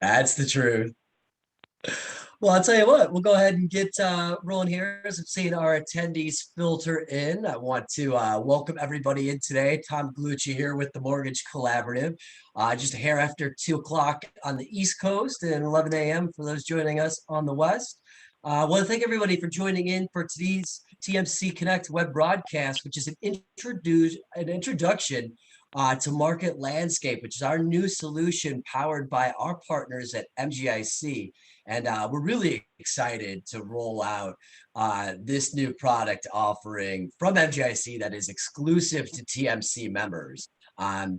That's the truth. Well, I'll tell you what, we'll go ahead and get rolling here as I'm seeing our attendees filter in. I want to welcome everybody in today. Tom Galucci here with the Mortgage Collaborative. Just a hair after 2 o'clock on the East Coast and 11 a.m. for those joining us on the West. I want to thank everybody for joining in for today's TMC Connect web broadcast, which is an introduction to Market Landscape, which is our new solution powered by our partners at MGIC. And we're really excited to roll out this new product offering from MGIC that is exclusive to TMC members.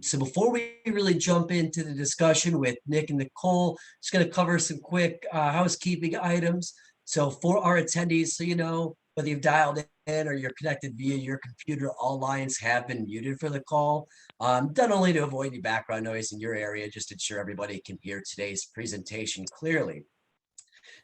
So before we really jump into the discussion with Nick and Nicole, just going to cover some quick housekeeping items. So for our attendees, so you know, whether you've dialed in or you're connected via your computer, all lines have been muted for the call. Done only to avoid any background noise in your area, just to ensure everybody can hear today's presentation clearly.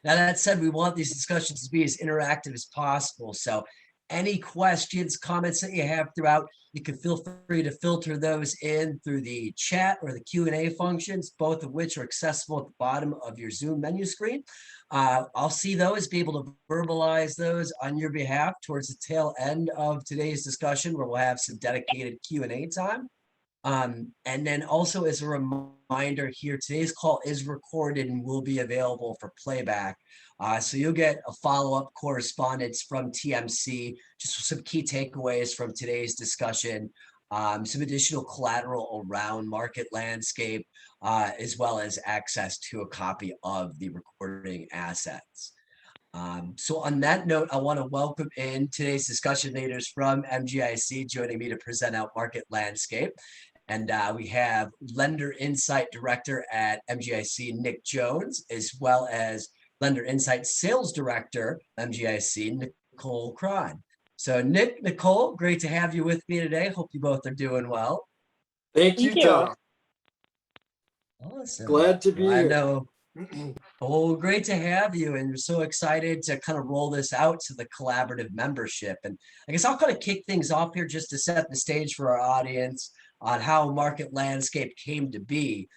Now, that said, we want these discussions to be as interactive as possible. So any questions, comments that you have throughout, you can feel free to filter those in through the chat or the Q&A functions, both of which are accessible at the bottom of your Zoom menu screen. I'll see those, be able to verbalize those on your behalf towards the tail end of today's discussion, where we'll have some dedicated Q&A time. And then also as a reminder here, today's call is recorded and will be available for playback. So you'll get a follow-up correspondence from TMC, just some key takeaways from today's discussion, some additional collateral around Market Landscape, as well as access to a copy of the recording assets. So on that note, I want to welcome in today's discussion leaders from MGIC joining me to present out Market Landscape. And we have Lender Insight Director at MGIC, Nick Jones, as well as Lender Insight Sales Director, MGIC, Nicole Cron. So Nick, Nicole, great to have you with me today. Hope you both are doing well. Thank you, Tom. Awesome. Glad to be here. I know. Oh, great to have you. And we're so excited to kind of roll this out to the collaborative membership. And I guess I'll kind of kick things off here just to set the stage for our audience on how Market Landscape came to be.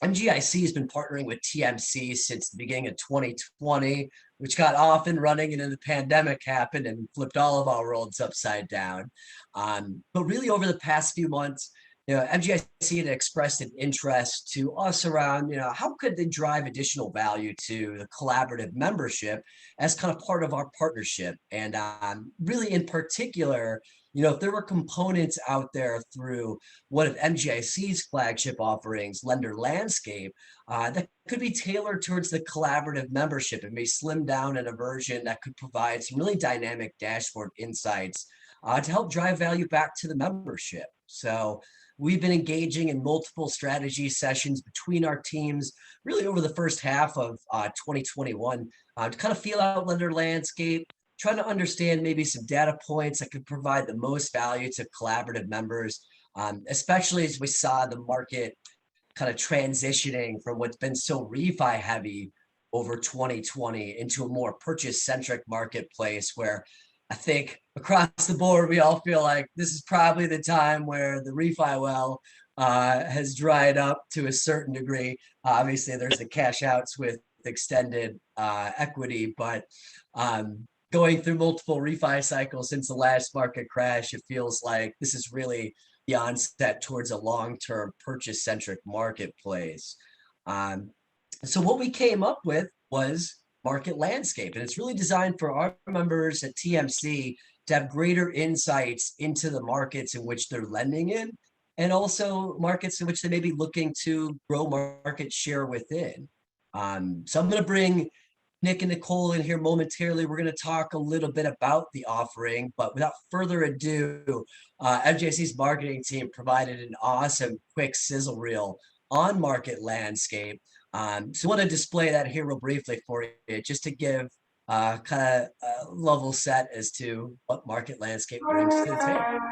MGIC has been partnering with TMC since the beginning of 2020, which got off and running, and then the pandemic happened and flipped all of our worlds upside down. But really over the past few months, MGIC had expressed an interest to us around, how could they drive additional value to the collaborative membership as kind of part of our partnership? And really in particular, if there were components out there through one of MGIC's flagship offerings, Lender Landscape, that could be tailored towards the collaborative membership and may slim down in a version that could provide some really dynamic dashboard insights to help drive value back to the membership. So we've been engaging in multiple strategy sessions between our teams really over the first half of 2021 to kind of feel out Lender Landscape, trying to understand maybe some data points that could provide the most value to collaborative members, especially as we saw the market kind of transitioning from what's been so refi heavy over 2020 into a more purchase-centric marketplace where I think across the board, we all feel like this is probably the time where the refi well has dried up to a certain degree. Obviously, there's the cash outs with extended equity, but going through multiple refi cycles since the last market crash, it feels like this is really the onset towards a long-term purchase-centric marketplace. So what we came up with was Market Landscape, and it's really designed for our members at TMC to have greater insights into the markets in which they're lending in, and also markets in which they may be looking to grow market share within. So I'm going to bring Nick and Nicole in here momentarily. We're going to talk a little bit about the offering, but without further ado, MGIC's marketing team provided an awesome quick sizzle reel on Market Landscape. So I want to display that here real briefly for you, just to give kind of a level set as to what Market Landscape brings to the table.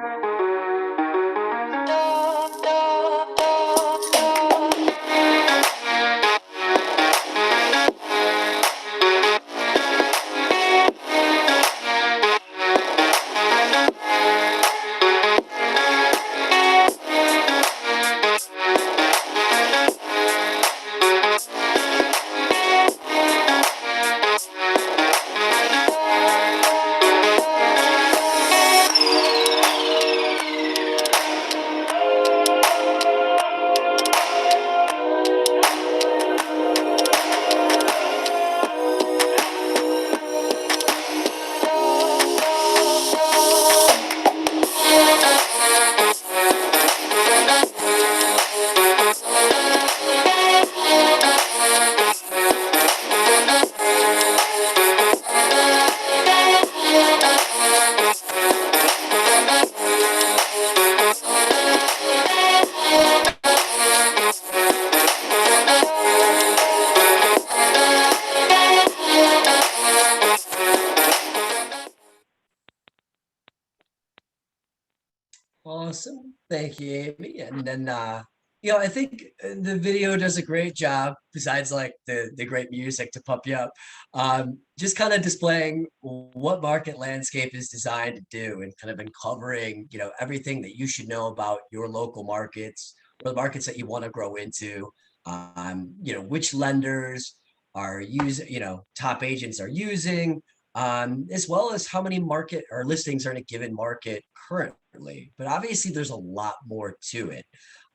thank you, Amy. And then, I think the video does a great job, besides like the great music to pump you up, just kind of displaying what market landscape is designed to do and kind of uncovering, everything that you should know about your local markets or the markets that you want to grow into, which lenders are using, top agents are using, as well as how many market or listings are in a given market currently. But obviously, there's a lot more to it.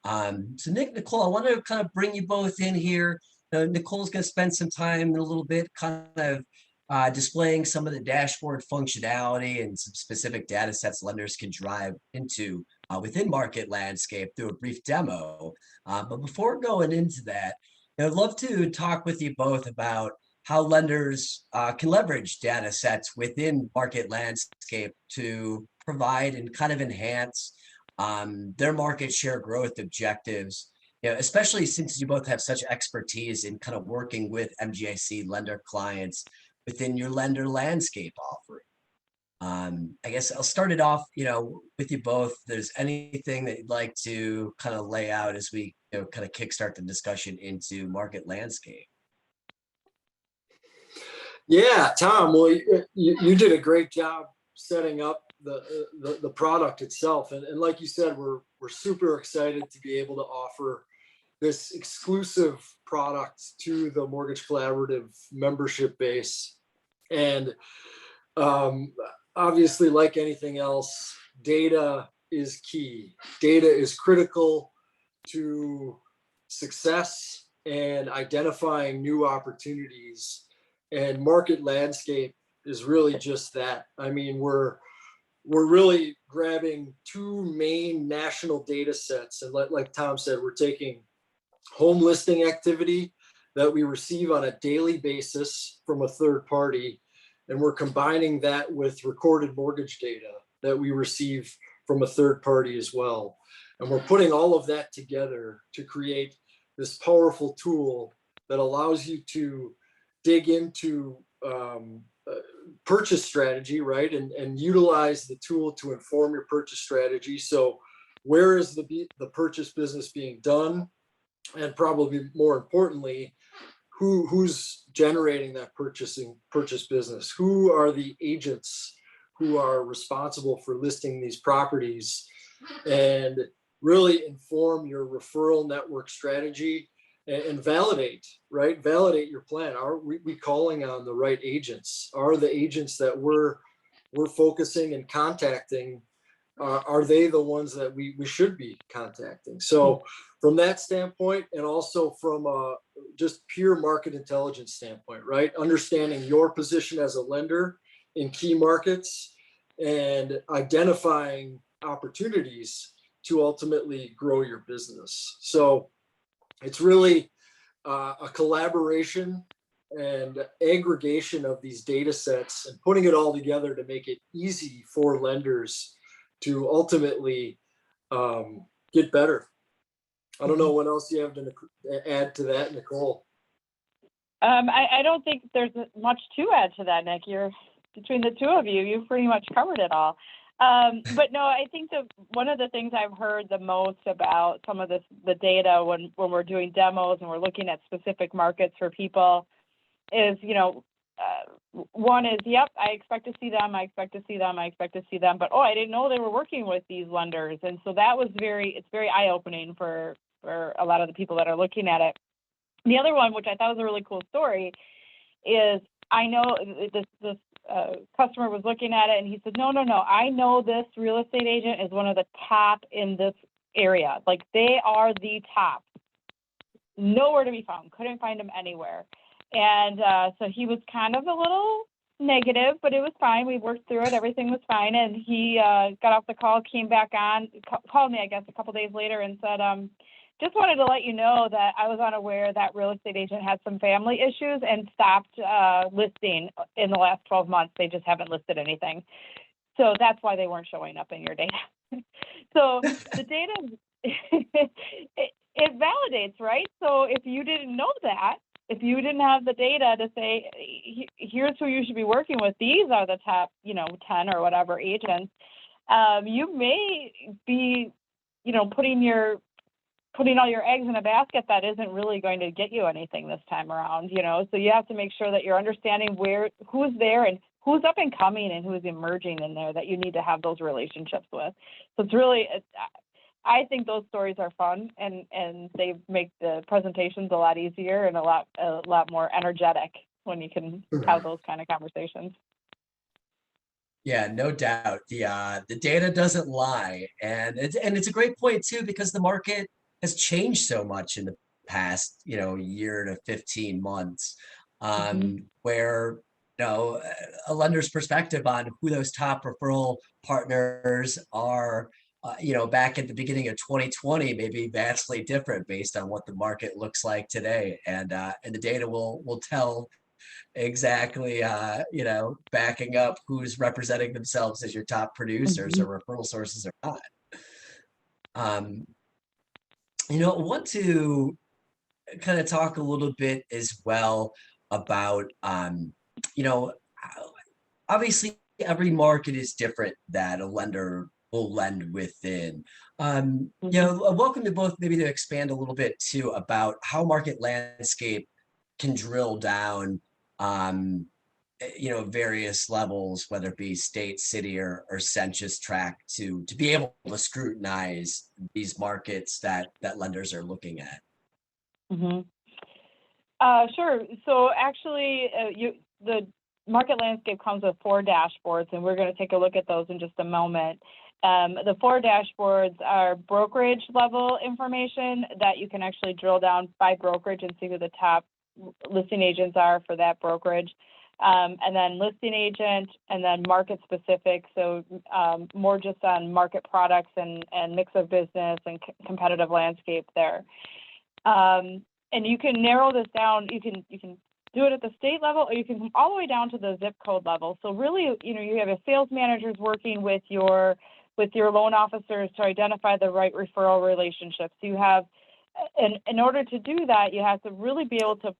So Nick, Nicole, I want to kind of bring you both in here. Nicole's going to spend some time in a little bit kind of displaying some of the dashboard functionality and some specific data sets lenders can drive into within market landscape through a brief demo. But before going into that, I'd love to talk with you both about how lenders can leverage data sets within market landscape to provide and kind of enhance their market share growth objectives, especially since you both have such expertise in kind of working with MGIC lender clients within your lender landscape offering. I guess I'll start it off, with you both. If there's anything that you'd like to kind of lay out as we, kind of kickstart the discussion into market landscape. Yeah, Tom, well, you did a great job setting up the product itself. And like you said, we're super excited to be able to offer this exclusive product to the Mortgage Collaborative membership base. And obviously, like anything else, data is key. Data is critical to success and identifying new opportunities. And market landscape is really just that. I mean, we're really grabbing two main national data sets. And like Tom said, we're taking home listing activity that we receive on a daily basis from a third party, and we're combining that with recorded mortgage data that we receive from a third party as well. And we're putting all of that together to create this powerful tool that allows you to dig into purchase strategy, right? And utilize the tool to inform your purchase strategy. So where is the purchase business being done? And probably more importantly, who's generating that purchase business? Who are the agents who are responsible for listing these properties? And really inform your referral network strategy and validate, right? Validate your plan. Are we calling on the right agents? Are the agents that we're focusing and contacting, are they the ones that we should be contacting? So from that standpoint, and also from a just pure market intelligence standpoint, right? Understanding your position as a lender in key markets and identifying opportunities to ultimately grow your business. So it's really a collaboration and aggregation of these data sets and putting it all together to make it easy for lenders to ultimately get better. I don't know what else you have to add to that, Nicole. I don't think there's much to add to that, Nick. Between the two of you, you've pretty much covered it all. But no, I think that one of the things I've heard the most about some of the data when we're doing demos and we're looking at specific markets for people is, one is, yep, I expect to see them, but I didn't know they were working with these lenders. And so that was it's very eye-opening for a lot of the people that are looking at it. The other one, which I thought was a really cool story, is I know this customer was looking at it and he said, no, I know this real estate agent is one of the top in this area. Like, they are the top. Nowhere to be found. Couldn't find them anywhere. And so he was kind of a little negative, but it was fine. We worked through it. Everything was fine. And he got off the call, came back on, called me, I guess, a couple days later and said, just wanted to let you know that I was unaware that real estate agent had some family issues and stopped listing in the last 12 months. They just haven't listed anything. So that's why they weren't showing up in your data. So the data, it validates, right? So if you didn't know that, if you didn't have the data to say, here's who you should be working with, these are the top, 10 or whatever agents, you may be putting all your eggs in a basket that isn't really going to get you anything this time around, so you have to make sure that you're understanding who's there and who's up and coming and who's emerging in there that you need to have those relationships with. So I think those stories are fun and they make the presentations a lot easier and a lot more energetic when you can have those kind of conversations. Yeah, no doubt. The data doesn't lie, and it's a great point too, because the market has changed so much in the past, year to 15 months, where a lender's perspective on who those top referral partners are, back at the beginning of 2020 may be vastly different based on what the market looks like today, and the data will tell exactly, backing up who's representing themselves as your top producers or referral sources or not. I want to kind of talk a little bit as well about, obviously every market is different that a lender will lend within. Welcome to both, maybe to expand a little bit too about how market landscape can drill down, various levels, whether it be state, city, or census tract, to be able to scrutinize these markets that lenders are looking at. Sure. So actually, the market landscape comes with 4 dashboards, and we're going to take a look at those in just a moment. The 4 dashboards are brokerage level information that you can actually drill down by brokerage and see who the top listing agents are for that brokerage. And then listing agent, and then market specific. So more just on market products and mix of business and competitive landscape there. And you can narrow this down. You can do it at the state level, or you can all the way down to the zip code level. So really, you have a sales managers working with your loan officers to identify the right referral relationships. You have, and in order to do that, you have to really be able to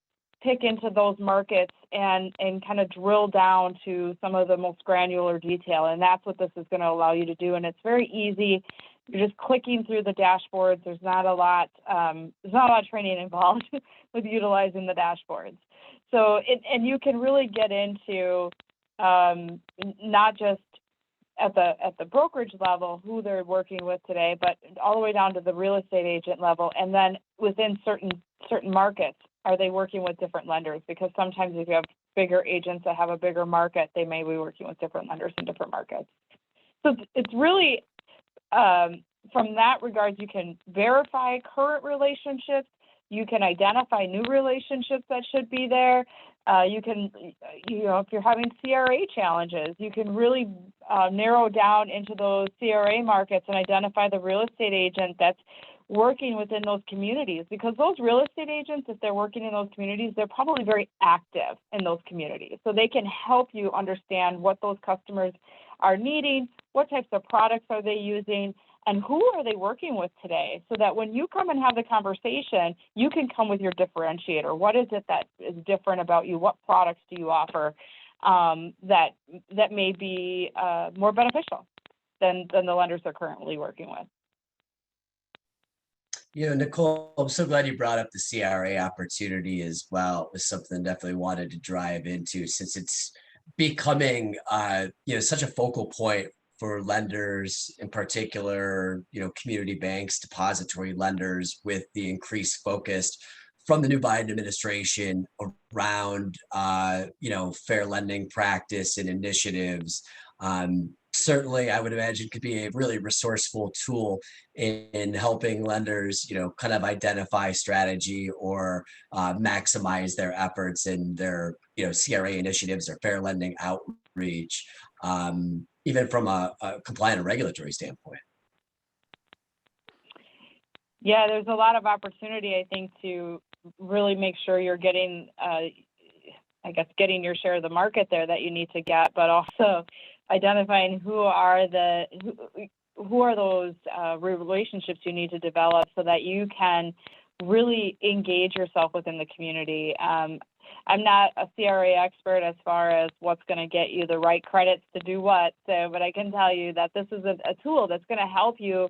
pick into those markets and kind of drill down to some of the most granular detail. And that's what this is going to allow you to do. And it's very easy. You're just clicking through the dashboards. There's not a lot of training involved with utilizing the dashboards. So, and you can really get into not just at the brokerage level, who they're working with today, but all the way down to the real estate agent level. And then within certain markets, are they working with different lenders? Because sometimes if you have bigger agents that have a bigger market, they may be working with different lenders in different markets. So it's really, from that regard, you can verify current relationships. You can identify new relationships that should be there. You can, if you're having CRA challenges, you can really narrow down into those CRA markets and identify the real estate agent that's working within those communities, because those real estate agents, if they're working in those communities, they're probably very active in those communities. So they can help you understand what those customers are needing, what types of products are they using, and who are they working with today, so that when you come and have the conversation, you can come with your differentiator. What is it that is different about you? What products do you offer that may be more beneficial than the lenders they're currently working with? Nicole, I'm so glad you brought up the CRA opportunity as well. It was something I definitely wanted to drive into, since it's becoming, such a focal point for lenders, in particular, community banks, depository lenders, with the increased focus from the new Biden administration around, fair lending practice and initiatives. Certainly, I would imagine could be a really resourceful tool in helping lenders, kind of identify strategy or maximize their efforts in their, CRA initiatives or fair lending outreach, even from a compliant and regulatory standpoint. Yeah, there's a lot of opportunity, I think, to really make sure you're getting, getting your share of the market there that you need to get, but also identifying who are those relationships you need to develop so that you can really engage yourself within the community. I'm not a CRA expert as far as what's going to get you the right credits to do what, but I can tell you that this is a tool that's going to help you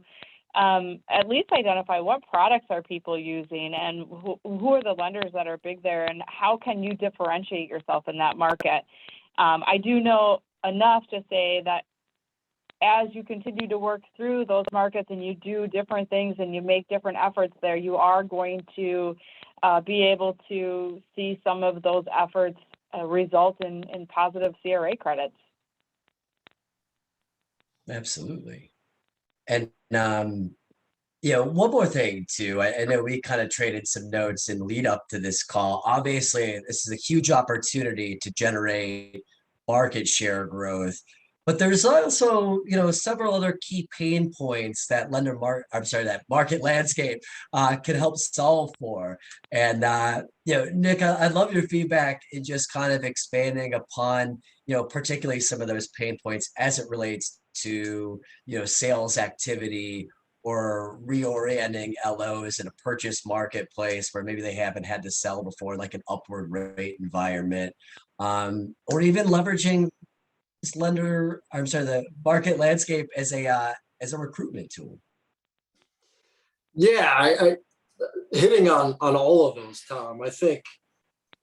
at least identify what products are people using and who are the lenders that are big there and how can you differentiate yourself in that market. I do know enough to say that as you continue to work through those markets and you do different things and you make different efforts there, you are going to be able to see some of those efforts result in positive CRA credits. Absolutely. And, one more thing too. I know we kind of traded some notes in lead up to this call. Obviously, this is a huge opportunity to generate market share growth. But there's also, several other key pain points that that market landscape can help solve for. And Nick, I'd love your feedback in just kind of expanding upon, particularly some of those pain points as it relates to, sales activity or reorienting LOs in a purchase marketplace where maybe they haven't had to sell before, like an upward rate environment, or even leveraging the market landscape as a recruitment tool. Yeah, I hitting on all of those, Tom. I think,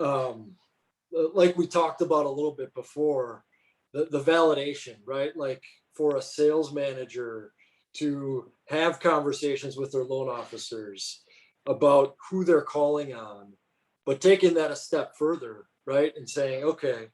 like we talked about a little bit before, the validation, right? Like for a sales manager to have conversations with their loan officers about who they're calling on, but taking that a step further, right? And saying, okay,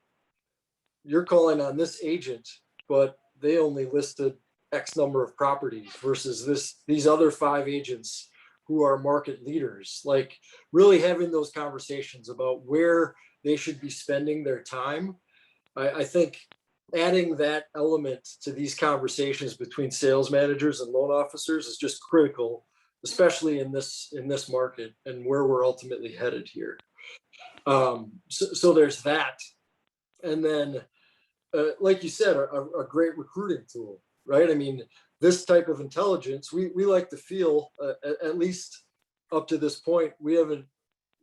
you're calling on this agent, but they only listed X number of properties versus these other 5 agents who are market leaders. Like really having those conversations about where they should be spending their time. I think adding that element to these conversations between sales managers and loan officers is just critical, especially in this market and where we're ultimately headed here. So there's that. And then like you said, a great recruiting tool, right? I mean, this type of intelligence, we like to feel, at least up to this point, we haven't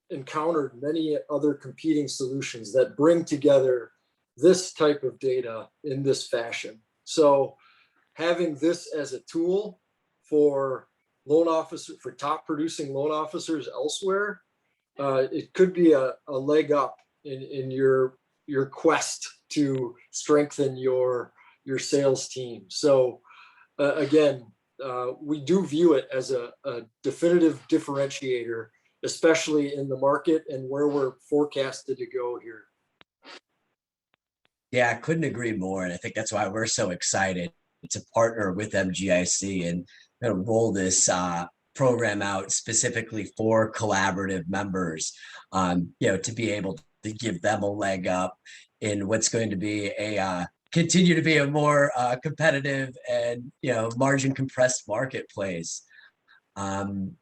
encountered many other competing solutions that bring together this type of data in this fashion. So having this as a tool for for top producing loan officers elsewhere, it could be a leg up in your quest to strengthen your sales team. So again, we do view it as a definitive differentiator, especially in the market and where we're forecasted to go here. Yeah, I couldn't agree more. And I think that's why we're so excited to partner with MGIC and roll this program out specifically for collaborative members, to be able to give them a leg up in what's going to be continue to be a more competitive and margin compressed marketplace. And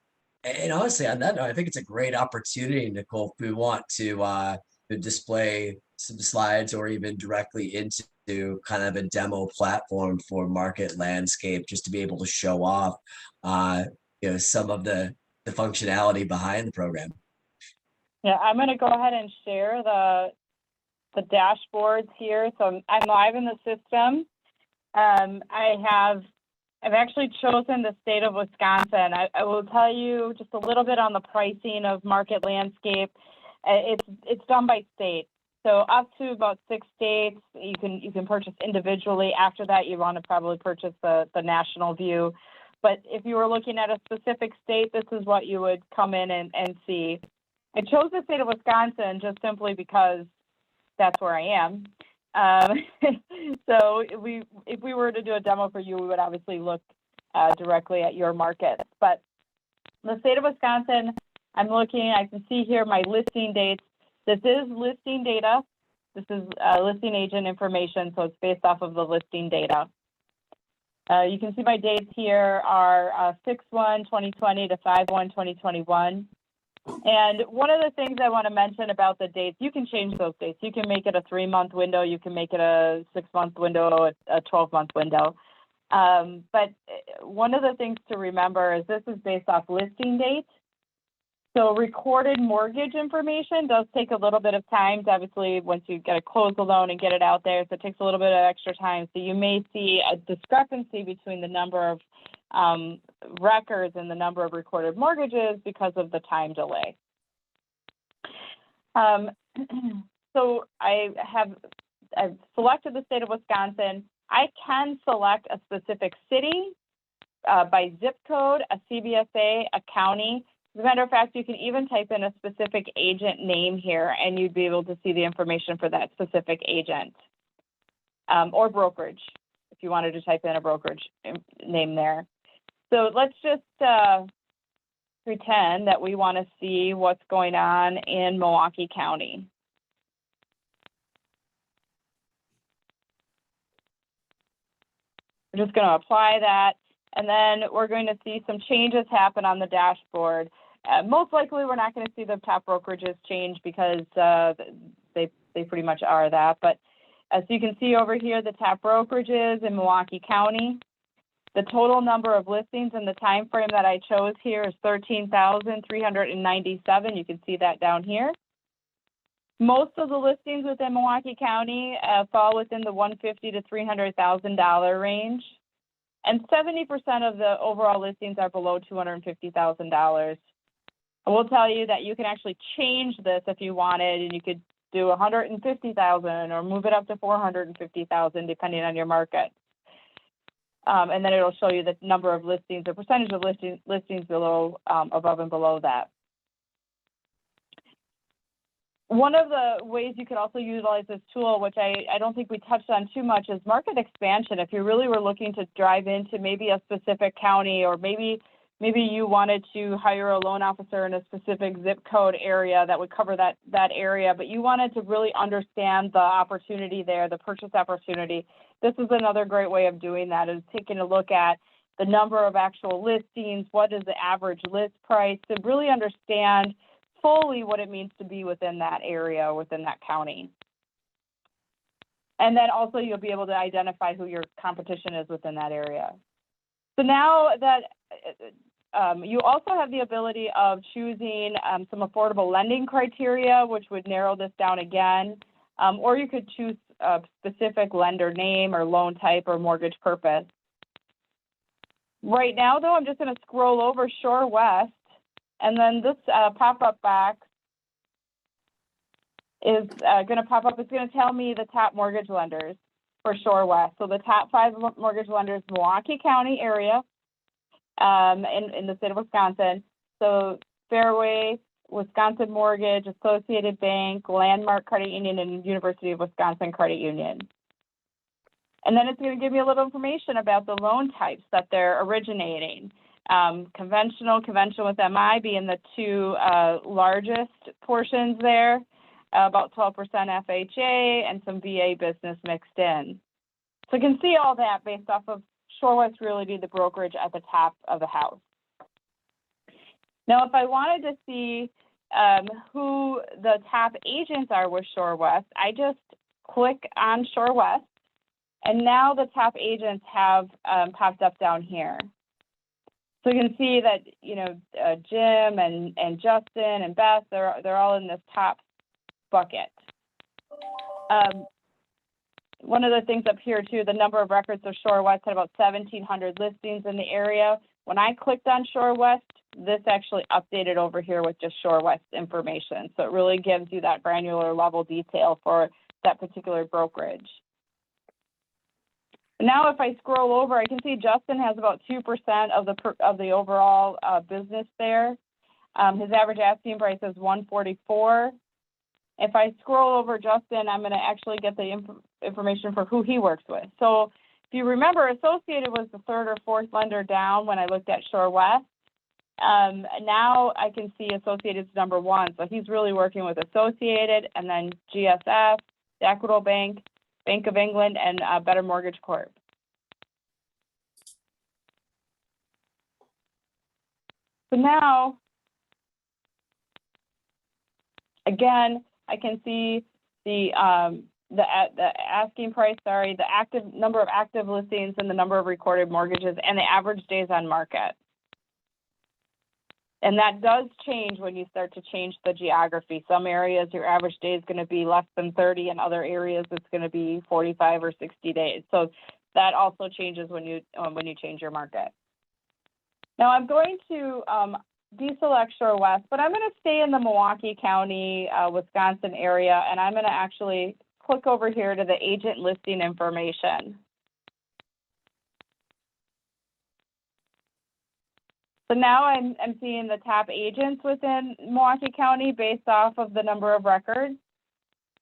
honestly, on that note, I think it's a great opportunity, Nicole, if we want to display some slides or even directly into kind of a demo platform for market landscape, just to be able to show off some of the functionality behind the program. Yeah, I'm going to go ahead and share the dashboards here. So I'm live in the system. I've actually chosen the state of Wisconsin. I will tell you just a little bit on the pricing of market landscape. It's done by state. So up to about 6 states, you can purchase individually. After that, you want to probably purchase the national view. But if you were looking at a specific state, this is what you would come in and see. I chose the state of Wisconsin just simply because that's where I am. So if we were to do a demo for you, we would obviously look directly at your market. But the state of Wisconsin, I can see here my listing dates. This is listing data. This is listing agent information, so it's based off of the listing data. You can see my dates here are 6/1/2020 to 5/1/2021. And one of the things I want to mention about the dates, you can change those dates. You can make it a 3-month window. You can make it a 6-month window, a 12-month window. But one of the things to remember is this is based off listing dates. So recorded mortgage information does take a little bit of time. Obviously, once you get to close the loan and get it out there, so it takes a little bit of extra time. So you may see a discrepancy between the number of records and the number of recorded mortgages because of the time delay. So I've selected the state of Wisconsin. I can select a specific city by zip code, a CBSA, a county. As a matter of fact, you can even type in a specific agent name here, and you'd be able to see the information for that specific agent, or brokerage, if you wanted to type in a brokerage name there. So let's just pretend that we want to see what's going on in Milwaukee County. We're just going to apply that, and then we're going to see some changes happen on the dashboard. Most likely, we're not going to see the top brokerages change because they pretty much are that. But as you can see over here, the top brokerages in Milwaukee County, the total number of listings in the time frame that I chose here is 13,397. You can see that down here. Most of the listings within Milwaukee County fall within the $150,000 to $300,000 range, and 70% of the overall listings are below $250,000. I will tell you that you can actually change this if you wanted, and you could do 150,000 or move it up to 450,000 depending on your market. And then it'll show you the number of listings, the percentage of listings below, above and below that. One of the ways you could also utilize this tool, which I don't think we touched on too much, is market expansion. If you really were looking to drive into maybe a specific county, or maybe you wanted to hire a loan officer in a specific zip code area that would cover that area, but you wanted to really understand the opportunity there, the purchase opportunity. This is another great way of doing that, is taking a look at the number of actual listings, what is the average list price, to really understand fully what it means to be within that area, within that county. And then also you'll be able to identify who your competition is within that area. So now that you also have the ability of choosing some affordable lending criteria, which would narrow this down again, or you could choose a specific lender name or loan type or mortgage purpose. Right now, though, I'm just going to scroll over Shore West, and then this pop-up box is going to pop up. It's going to tell me the top mortgage lenders for Shore West. So the top 5 mortgage lenders, Milwaukee County area, in the state of Wisconsin. So Fairway, Wisconsin Mortgage, Associated Bank, Landmark Credit Union, and University of Wisconsin Credit Union. And then it's going to give you a little information about the loan types that they're originating. Conventional with MI being the 2 largest portions there, about 12% FHA and some VA business mixed in. So you can see all that based off of Shore West Realty, the brokerage at the top of the house. Now, if I wanted to see who the top agents are with Shore West, I just click on Shore West, and now the top agents have popped up down here. So you can see that, you know, Jim and Justin and Beth, they're all in this top bucket. One of the things up here too, the number of records of Shore West had about 1,700 listings in the area. When I clicked on Shore West, this actually updated over here with just Shore West information. So it really gives you that granular level detail for that particular brokerage. Now, if I scroll over, I can see Justin has about 2% of the overall business there. His average asking price is $144. If I scroll over Justin, I'm going to actually get the information for who he works with. So if you remember, Associated was the 3rd or 4th lender down when I looked at Shore West. Now I can see Associated's number 1. So he's really working with Associated, and then GSF, the Equitable Bank, Bank of England, and Better Mortgage Corp. So now, again, I can see the asking price, the active number of active listings and the number of recorded mortgages and the average days on market. And that does change when you start to change the geography. Some areas, your average day is going to be less than 30, and other areas it's going to be 45 or 60 days. So that also changes when you change your market. Now I'm going to deselect Shore West, but I'm going to stay in the Milwaukee County, Wisconsin area, and I'm going to actually click over here to the agent listing information. So now I'm seeing the top agents within Milwaukee County based off of the number of records.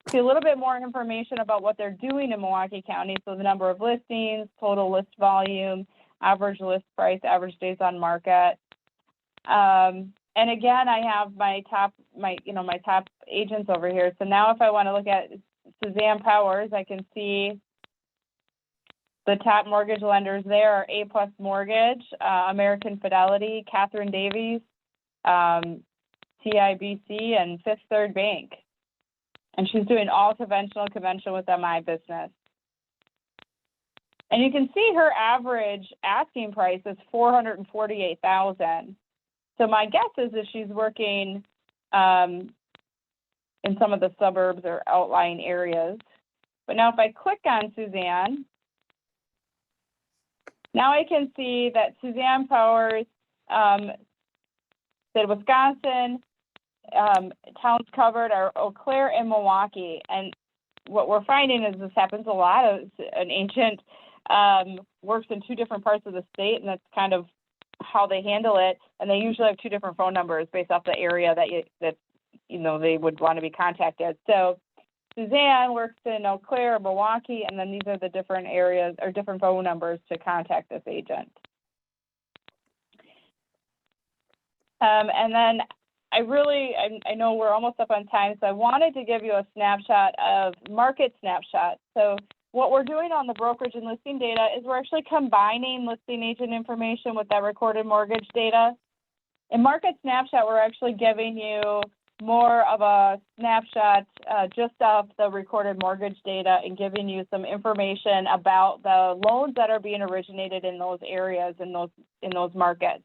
See a little bit more information about what they're doing in Milwaukee County. So the number of listings, total list volume, average list price, average days on market. And again, I have my top agents over here. So now if I want to look at Suzanne Powers, I can see the top mortgage lenders there are A+ Mortgage, American Fidelity, Catherine Davies, TIBC, and Fifth Third Bank. And she's doing all conventional with MI business. And you can see her average asking price is $448,000. So my guess is that she's working in some of the suburbs or outlying areas. But now if I click on Suzanne, now I can see that Suzanne Powers said Wisconsin, towns covered are Eau Claire and Milwaukee. And what we're finding is this happens a lot. An agent works in two different parts of the state, and that's kind of how they handle it. And they usually have two different phone numbers based off the area that they would want to be contacted. So Suzanne works in Eau Claire or Milwaukee, and then these are the different areas or different phone numbers to contact this agent. And then I know we're almost up on time, so I wanted to give you a snapshot of market snapshot. So what we're doing on the brokerage and listing data is we're actually combining listing agent information with that recorded mortgage data. In market snapshot, we're actually giving you more of a snapshot just of the recorded mortgage data and giving you some information about the loans that are being originated in those areas, in those markets.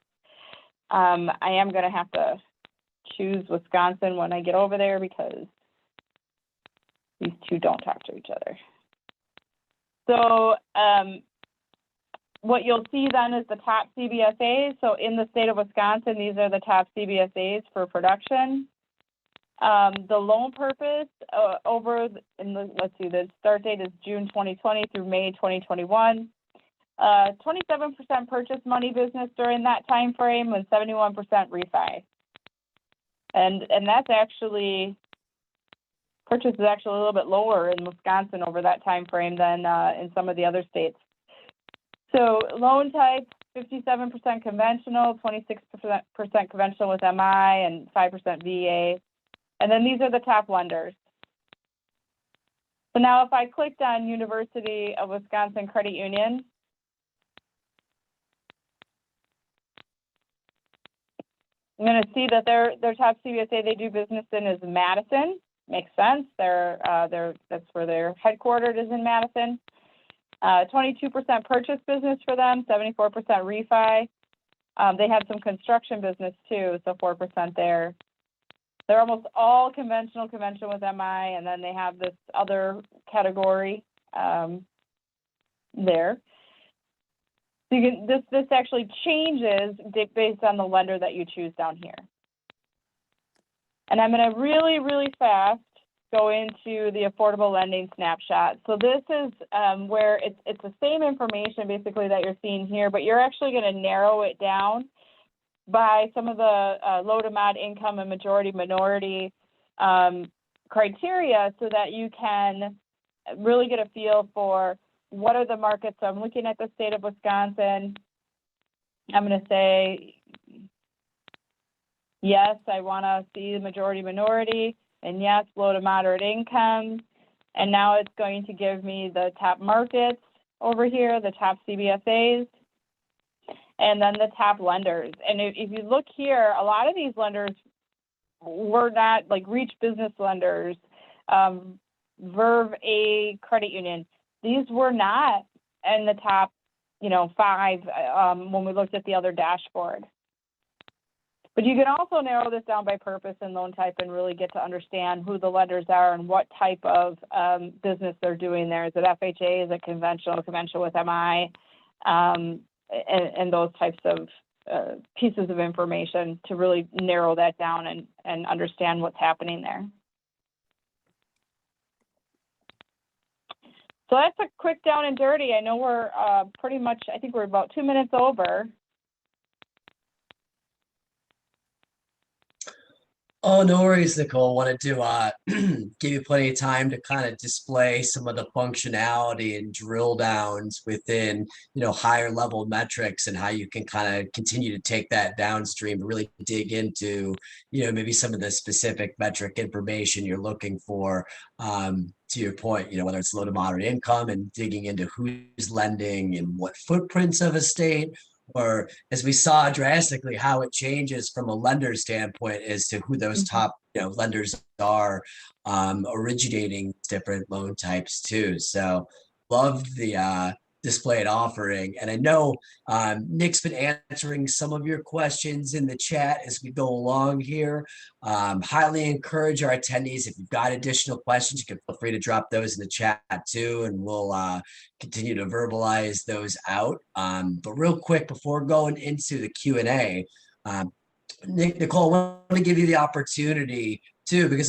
I am going to have to choose Wisconsin when I get over there because these two don't talk to each other. So what you'll see then is the top CBSAs. So in the state of Wisconsin, these are the top CBSAs for production. The loan purpose let's see, the start date is June 2020 through May 2021. 27% purchase money business during that time frame and 71% refi. And that's actually, purchase is actually a little bit lower in Wisconsin over that time frame than in some of the other states. So loan type, 57% conventional, 26% conventional with MI, and 5% VA. And then these are the top lenders. So now if I clicked on University of Wisconsin Credit Union, I'm going to see that their top CBSA they do business in is Madison. Makes sense. That's where they're headquartered is in Madison. 22% purchase business for them, 74% refi. They have some construction business too, so 4% there. They're almost all conventional with MI, and then they have this other category there. So this actually changes based on the lender that you choose down here. And I'm going to really, really fast go into the affordable lending snapshot. So this is where it's the same information basically that you're seeing here, but you're actually going to narrow it down by some of the low to mod income and majority minority criteria so that you can really get a feel for what are the markets. So I'm looking at the state of Wisconsin. I'm going to say, yes, I want to see the majority minority, and yes, low to moderate income. And now it's going to give me the top markets over here, the top CBSAs, and then the top lenders. And if you look here, a lot of these lenders were not like Reach Business Lenders, Verve A Credit Union. These were not in the top, 5 when we looked at the other dashboard. But you can also narrow this down by purpose and loan type and really get to understand who the lenders are and what type of business they're doing there. Is it FHA? Is it conventional with MI? And those types of pieces of information to really narrow that down and understand what's happening there. So that's a quick down and dirty. I know we're pretty much, I think we're about 2 minutes over. Oh, no worries, Nicole. Wanted to give you plenty of time to kind of display some of the functionality and drill downs within, higher level metrics and how you can kind of continue to take that downstream and really dig into, maybe some of the specific metric information you're looking for. To your point, whether it's low to moderate income and digging into who's lending and what footprints of a state, or as we saw drastically how it changes from a lender standpoint as to who those top lenders are originating different loan types too. So loved the displayed offering, and I know Nick's been answering some of your questions in the chat as we go along here. Highly encourage our attendees, if you've got additional questions, you can feel free to drop those in the chat too, and we'll continue to verbalize those out. But real quick before going into the Q&A, Nicole, I want to give you the opportunity too, because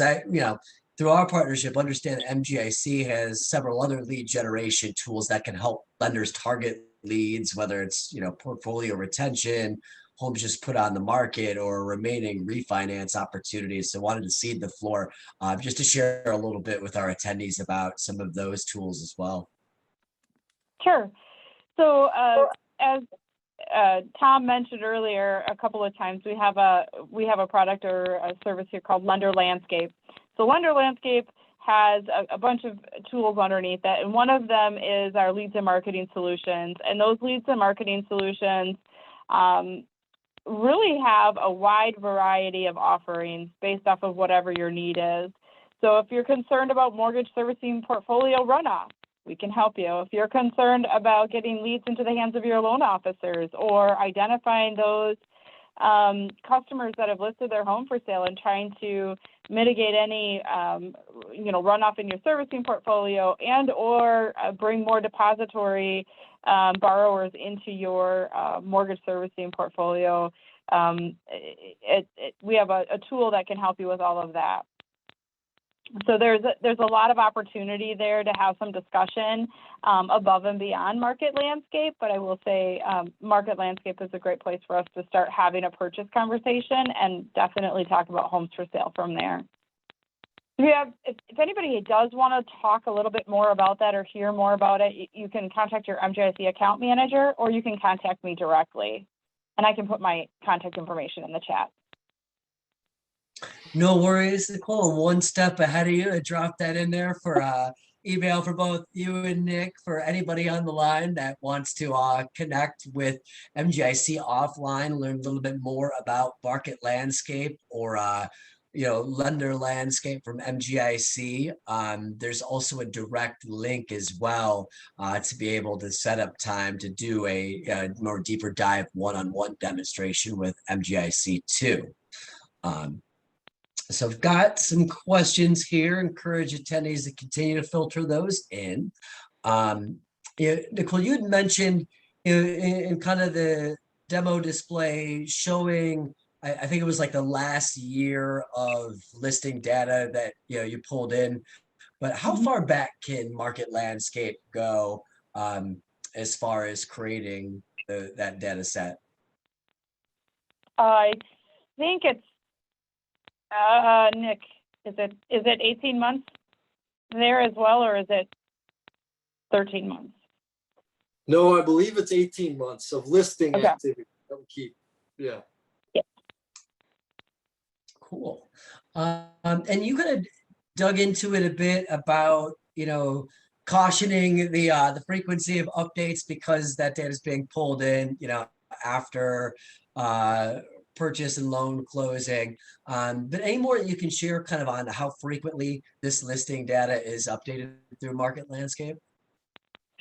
through our partnership, understand that MGIC has several other lead generation tools that can help lenders target leads, whether it's portfolio retention, homes just put on the market, or remaining refinance opportunities. So wanted to cede the floor just to share a little bit with our attendees about some of those tools as well. Sure. So as Tom mentioned earlier a couple of times, we have a product or a service here called Lender Landscape. So Lender Landscape has a bunch of tools underneath that, and one of them is our leads and marketing solutions. And those leads and marketing solutions really have a wide variety of offerings based off of whatever your need is. So if you're concerned about mortgage servicing portfolio runoff, we can help you. If you're concerned about getting leads into the hands of your loan officers or identifying those customers that have listed their home for sale and trying to mitigate any runoff in your servicing portfolio and or bring more depository borrowers into your mortgage servicing portfolio, we have a tool that can help you with all of that. So there's a lot of opportunity there to have some discussion above and beyond Market Landscape, but I will say Market Landscape is a great place for us to start having a purchase conversation and definitely talk about homes for sale from there. If anybody does want to talk a little bit more about that or hear more about it, you can contact your MGIC account manager, or you can contact me directly, and I can put my contact information in the chat. No worries, Nicole. I'm one step ahead of you. I dropped that in there for email for both you and Nick. For anybody on the line that wants to connect with MGIC offline, learn a little bit more about Market Landscape or Lender Landscape from MGIC. There's also a direct link as well to be able to set up time to do a more deeper dive one-on-one demonstration with MGIC too. So I've got some questions here. Encourage attendees to continue to filter those in. Nicole, you had mentioned in kind of the demo display showing, I think it was like the last year of listing data that you pulled in, but how far back can Market Landscape go as far as creating that data set? I think it's Nick, is it 18 months there as well, or is it 13 months? No, I believe it's 18 months of listing activity that we keep. Yeah. Cool. And you kind of dug into it a bit about, cautioning the frequency of updates because that data is being pulled in, after purchase and loan closing. But any more that you can share kind of on how frequently this listing data is updated through Market Landscape?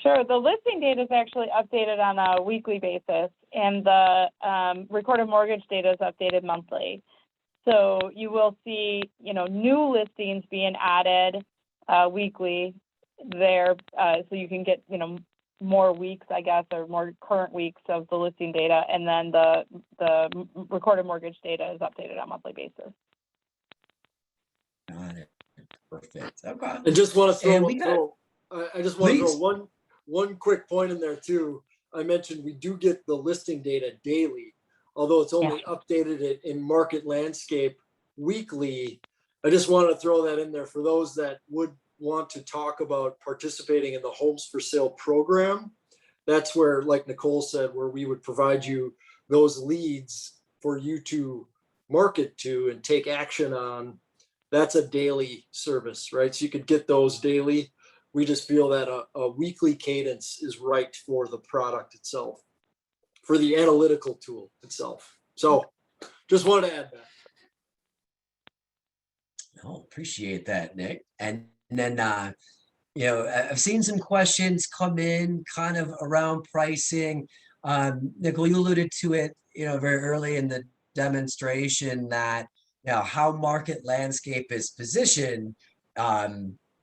Sure. The listing data is actually updated on a weekly basis, and the recorded mortgage data is updated monthly. So you will see, new listings being added weekly there, so you can get, more weeks, I guess, or more current weeks of the listing data, and then the recorded mortgage data is updated on a monthly basis. Got it. Perfect. Okay. I just want to And we got, I just want to throw please. one quick point in there too. I mentioned we do get the listing data daily, although it's only updated in market landscape weekly. I just wanted to throw that in there for those that would want to talk about participating in the homes for sale program. That's where, like Nicole said, where we would provide you those leads for you to market to and take action on. That's a daily service, right? So you could get those daily. We just feel that a weekly cadence is right for the product itself, for the analytical tool itself. So just wanted to add that. Oh, appreciate that, Nick. And then, I've seen some questions come in kind of around pricing. Nicole, you alluded to it, very early in the demonstration that, how market landscape is positioned.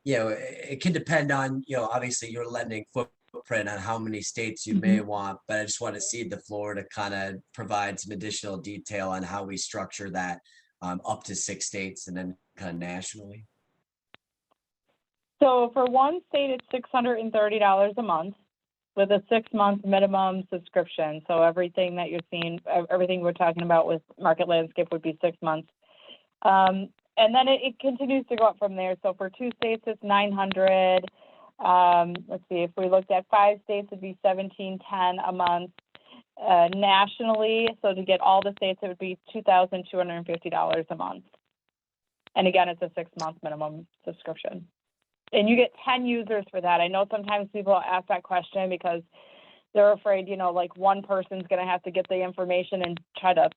It can depend on, obviously your lending footprint on how many states you may want, but I just want to cede the floor to kind of provide some additional detail on how we structure that up to 6 states and then kind of nationally. So for one state, it's $630 a month with a 6-month minimum subscription. So everything that you're seeing, everything we're talking about with market landscape would be 6 months. And then it continues to go up from there. So for 2 states, it's $900. Let's see, if we looked at 5 states, it'd be $1,710 a month. Nationally, so to get all the states, it would be $2,250 a month. And again, it's a 6-month minimum subscription. And you get 10 users for that. I know sometimes people ask that question because they're afraid, like one person's going to have to get the information and try to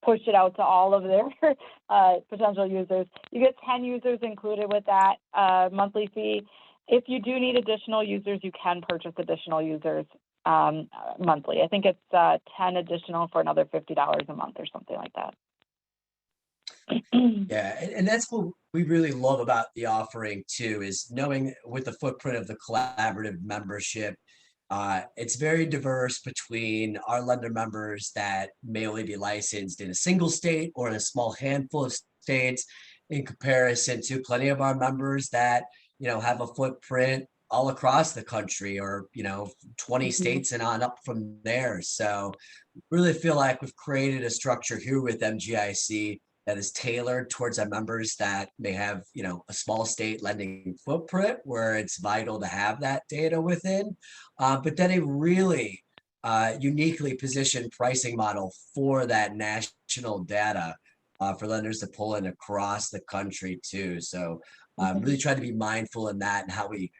push it out to all of their potential users. You get 10 users included with that monthly fee. If you do need additional users, you can purchase additional users monthly. I think it's 10 additional for another $50 a month or something like that. Yeah, and that's what we really love about the offering too, is knowing with the footprint of the collaborative membership, it's very diverse between our lender members that may only be licensed in a single state or in a small handful of states, in comparison to plenty of our members that, have a footprint all across the country, or 20 states and on up from there. So really feel like we've created a structure here with MGIC that is tailored towards our members that may have, a small state lending footprint where it's vital to have that data within, but then a really uniquely positioned pricing model for that national data for lenders to pull in across the country too. So really try to be mindful in that and how we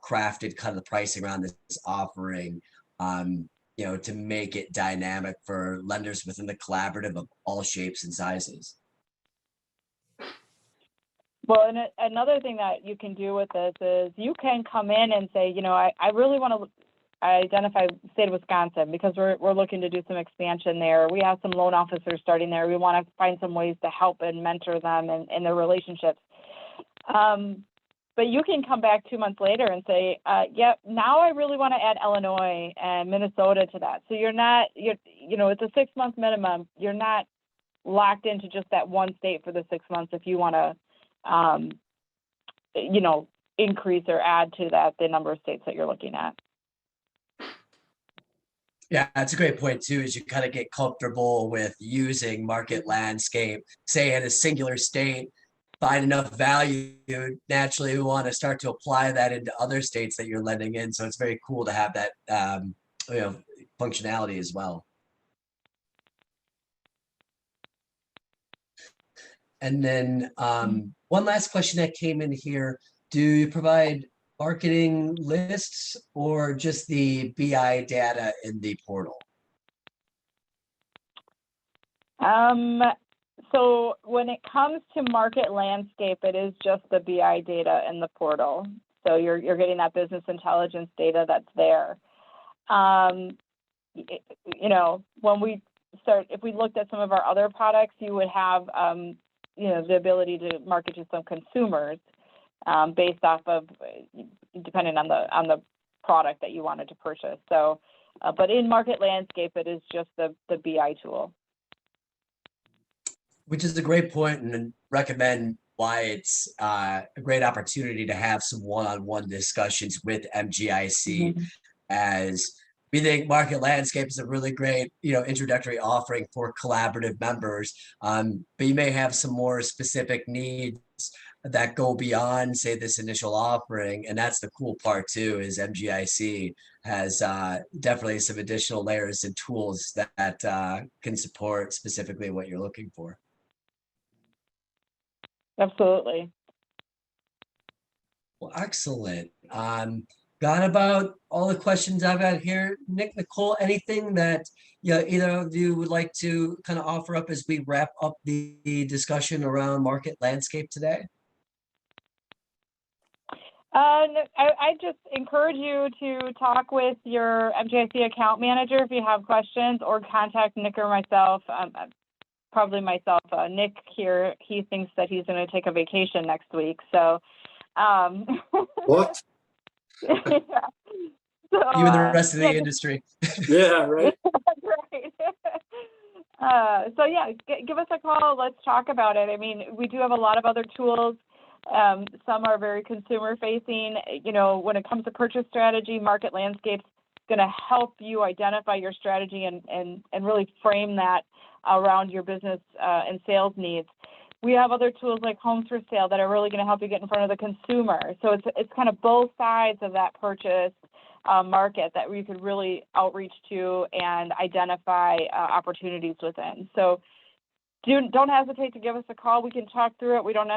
crafted kind of the pricing around this offering, to make it dynamic for lenders within the collaborative of all shapes and sizes. Well, and another thing that you can do with this is you can come in and say, I really want to identify the state of Wisconsin because we're looking to do some expansion there. We have some loan officers starting there. We want to find some ways to help and mentor them in their relationships. But you can come back 2 months later and say, now I really want to add Illinois and Minnesota to that. So it's a 6-month minimum. You're not locked into just that one state for the 6 months if you want to increase or add to that the number of states that you're looking at. Yeah, that's a great point too, is you kind of get comfortable with using market landscape, say in a singular state, find enough value, naturally we want to start to apply that into other states that you're lending in. So it's very cool to have that functionality as well. And then one last question that came in here. Do you provide marketing lists or just the BI data in the portal? So when it comes to market landscape, it is just the BI data in the portal. So you're getting that business intelligence data that's there. When we start, if we looked at some of our other products, you would have the ability to market to some consumers based off of, depending on the product that you wanted to purchase. So, but in market landscape, it is just the BI tool. Which is a great point, and recommend why it's a great opportunity to have some one-on-one discussions with MGIC, as we think market landscape is a really great, introductory offering for collaborative members. But you may have some more specific needs that go beyond, say, this initial offering. And that's the cool part too, is MGIC has definitely some additional layers and tools that can support specifically what you're looking for. Absolutely. Well, excellent. Got about all the questions I've got here. Nick, Nicole, anything that either of you would like to kind of offer up as we wrap up the discussion around market landscape today? I just encourage you to talk with your MGIC account manager if you have questions, or contact Nick or myself. Probably myself. Nick here, he thinks that he's going to take a vacation next week. So, What? Yeah. So, You and the rest of the industry. Yeah, right. Right. So yeah, give us a call. Let's talk about it. I mean, we do have a lot of other tools. Some are very consumer facing. When it comes to purchase strategy, market landscape's going to help you identify your strategy and really frame that around your business and sales needs. We have other tools like Homes for Sale that are really going to help you get in front of the consumer. So it's kind of both sides of that purchase market that we could really outreach to and identify opportunities within. So don't hesitate to give us a call. We can talk through it. We don't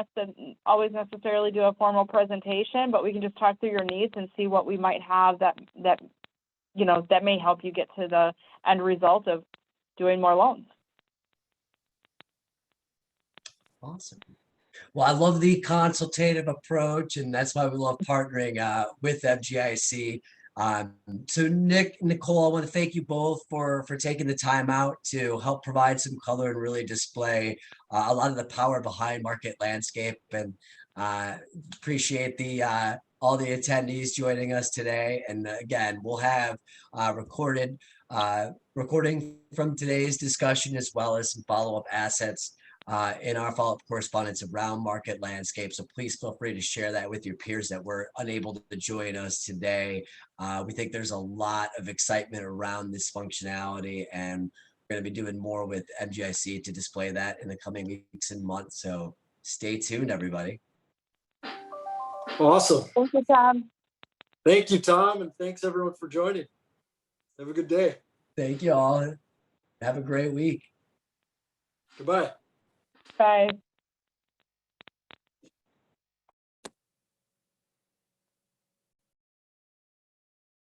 always necessarily do a formal presentation, but we can just talk through your needs and see what we might have that may help you get to the end result of doing more loans. Awesome. Well, I love the consultative approach, and that's why we love partnering with MGIC. So Nick, Nicole, I want to thank you both for taking the time out to help provide some color and really display a lot of the power behind market landscape, and appreciate all the attendees joining us today. And again, we'll have recording from today's discussion, as well as some follow-up assets in our follow-up correspondence around market landscape. So please feel free to share that with your peers that were unable to join us today. We think there's a lot of excitement around this functionality, and we're going to be doing more with MGIC to display that in the coming weeks and months. So stay tuned, everybody. Awesome. Thank you, Tom. Thank you, Tom, and thanks everyone for joining. Have a good day. Thank you all. Have a great week. Goodbye. Bye.